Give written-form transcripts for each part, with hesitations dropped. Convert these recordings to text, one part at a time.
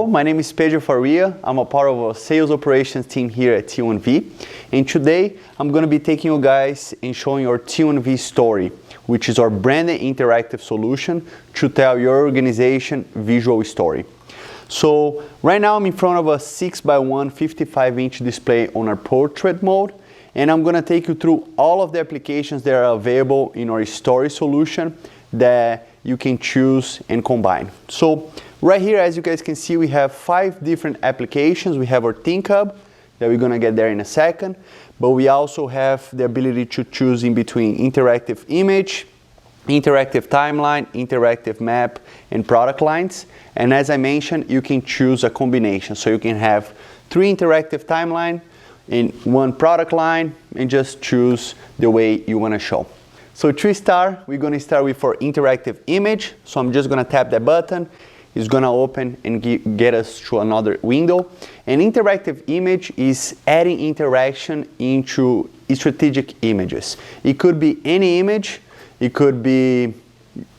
my name is Pedro Faria. I'm a part of a sales operations team here at T1V. And today, I'm going to be taking you guys and showing our T1V story, which is our branded interactive solution to tell your organization visual story. So right now, I'm in front of a 6x1 55-inch display on our portrait mode. And I'm going to take you through all of the applications that are available in our story solution that you can choose and combine. So right here, as you guys can see, we have 5 different applications. We have our Think Hub that we're going to get there in a second, but we also have the ability to choose in between interactive image, interactive timeline, interactive map, and product lines. And as I mentioned, you can choose a combination. So you can have 3 interactive timeline in 1 product line and just choose the way you want to show. So to start, we're going to start with our interactive image. So I'm just going to tap that button. It's going to open and get us to another window. An interactive image is adding interaction into strategic images. It could be any image. It could be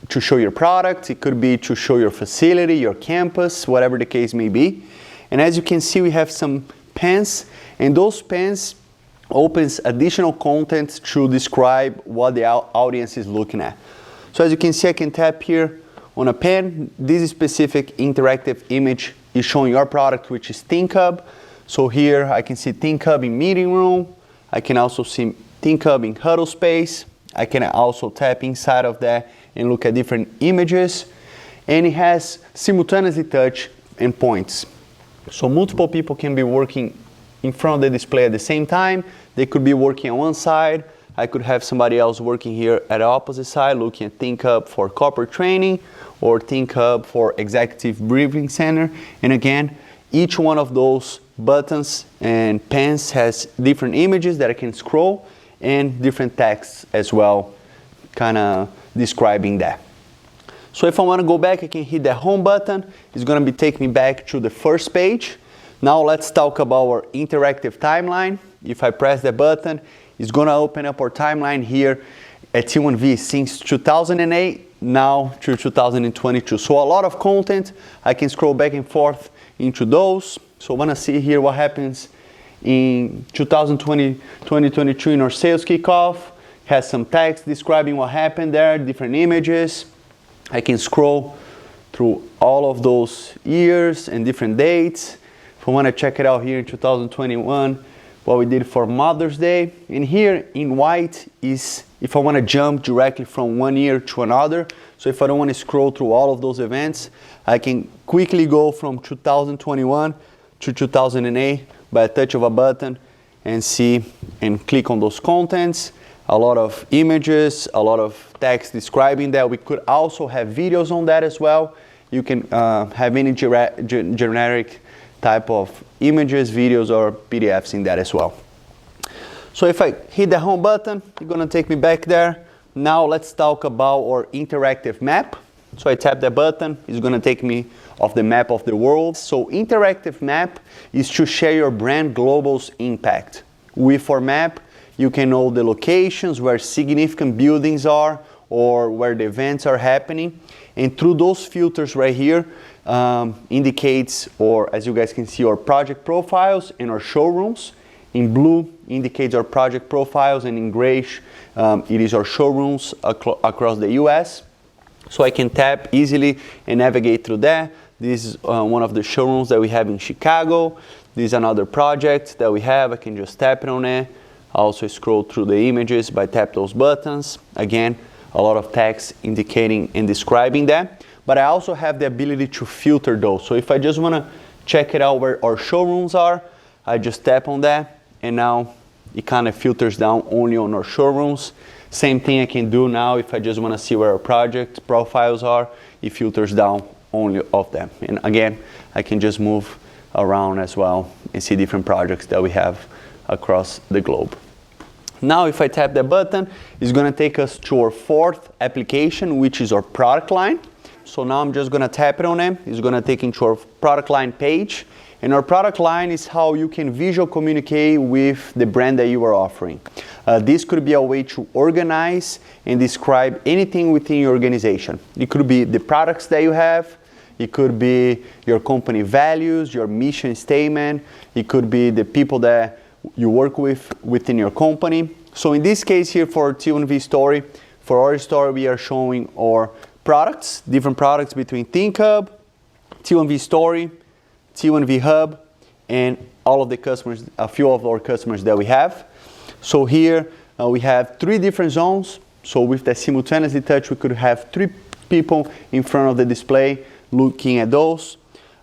to show your product. It could be to show your facility, your campus, whatever the case may be. And as you can see, we have some pens, and those pens opens additional content to describe what the audience is looking at. So as you can see, I can tap here on a pen. This specific interactive image is showing your product, which is Think Hub. So here I can see Think Hub in meeting room. I can also see Think Hub in huddle space. I can also tap inside of that and look at different images. And it has simultaneously touch and points. So multiple people can be working in front of the display at the same time. They could be working on one side. I could have somebody else working here at the opposite side, looking at Think Hub for corporate training or Think Hub for executive briefing center. And again, each one of those buttons and pens has different images that I can scroll and different texts as well, kind of describing that. So if I want to go back, I can hit the home button. It's going to be taking me back to the first page. Now let's talk about our interactive timeline. If I press the button, it's going to open up our timeline here at T1V since 2008 now to 2022. So a lot of content. I can scroll back and forth into those. So I want to see here what happens in 2022 in our sales kickoff. Has some text describing what happened there, different images. I can scroll through all of those years and different dates. If I want to check it out here in 2021, what we did for Mother's Day. And here in white is if I want to jump directly from one year to another. So if I don't want to scroll through all of those events, I can quickly go from 2021 to 2008 by a touch of a button and see and click on those contents. A lot of images, a lot of text describing that. We could also have videos on that as well. You can have any generic type of images, videos, or PDFs in that as well. So if I hit the home button, it's going to take me back there. Now let's talk about our interactive map. So I tap the button, it's going to take me off the map of the world. So interactive map is to share your brand global's impact. With our map, you can know the locations where significant buildings are or where the events are happening. And through those filters right here, indicates, or as you guys can see, our project profiles and our showrooms. In blue indicates our project profiles, and in gray it is our showrooms across the US. So I can tap easily and navigate through that. This is one of the showrooms that we have in Chicago. This is another project that we have. I can just tap it on it. I also scroll through the images by tap those buttons. Again, a lot of text indicating and describing that. But I also have the ability to filter those. So if I just want to check it out where our showrooms are, I just tap on that, and now it kind of filters down only on our showrooms. Same thing I can do now if I just want to see where our project profiles are. It filters down only of them. And again, I can just move around as well and see different projects that we have across the globe. Now if I tap that button, it's going to take us to our 4th application, which is our product line. So now I'm just going to tap it on it. It's going to take into our product line page. And our product line is how you can visually communicate with the brand that you are offering. This could be a way to organize and describe anything within your organization. It could be the products that you have. it could be your company values, your mission statement, it could be the people that you work with within your company. So in this case here for T1V story, for our story we are showing our products, different products between ThinkHub, T1V story, T1V hub, and all of the customers, a few of our customers that we have. So here we have 3 different zones. So with the simultaneously touch, we could have 3 people in front of the display looking at those.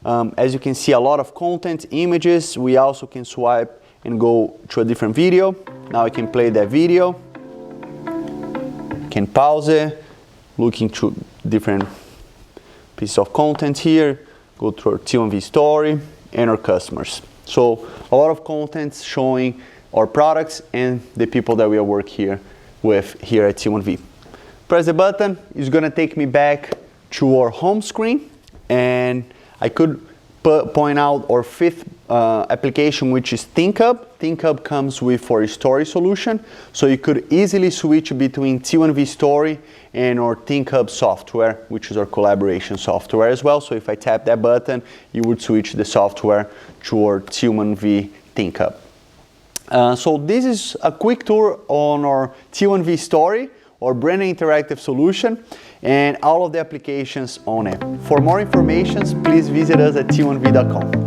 As you can see, a lot of content, images. We also can swipe and go to a different video. Now I can play that video, can pause it, looking to different pieces of content here, go to our T1V story and our customers. So a lot of content showing our products and the people that we are working here with here at T1V. Press the button, it's gonna take me back to our home screen, and I could point out our 5th application, which is ThinkHub. ThinkHub comes with our story solution, so you could easily switch between T1V story and our ThinkHub software, which is our collaboration software as well. So if I tap that button, you would switch the software to our T1V ThinkHub. So this is a quick tour on our T1V story, our brand interactive solution, and all of the applications on it. For more information, please visit us at t1v.com.